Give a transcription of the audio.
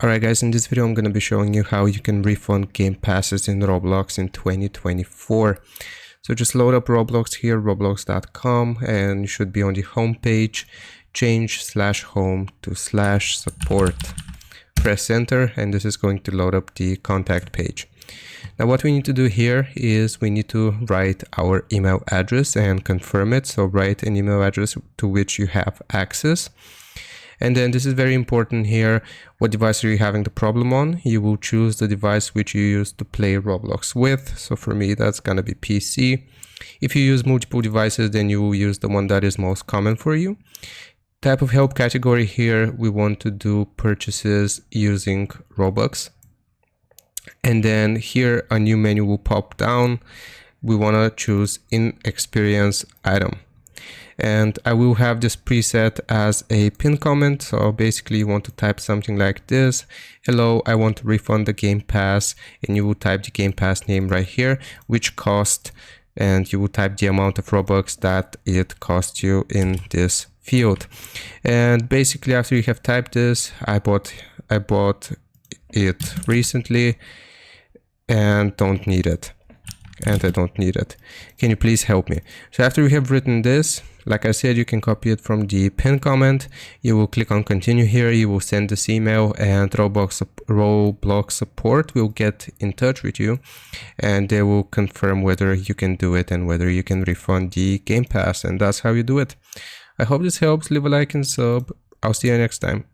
Alright guys, in this video I'm going to be showing you how you can refund game passes in Roblox in 2024. So just load up Roblox here, roblox.com, and you should be on the home page. Change /home to /support. Press enter and this is going to load up the contact page. Now what we need to do here is we need to write our email address and confirm it. So write an email address to which you have access. And then this is very important here. What device are you having the problem on? You will choose the device which you use to play Roblox with. So for me, that's gonna be PC. If you use multiple devices, then you will use the one that is most common for you. Type of help category here, we want to do purchases using Robux. And then here a new menu will pop down. We wanna choose in-experience item. And I will have this preset as a pin comment. So basically you want to type something like this. Hello, I want to refund the Game Pass, and you will type the Game Pass name right here, which cost, and you will type the amount of Robux that it cost you in this field. And basically after you have typed this, I bought it recently and don't need it. And I don't need it. Can you please help me? So after we have written this, like I said, you can copy it from the pin comment. You will click on continue here. You will send this email and Roblox support will get in touch with you and they will confirm whether you can do it and whether you can refund the Game Pass. And that's how you do it. I hope this helps. Leave a like and sub. I'll see you next time.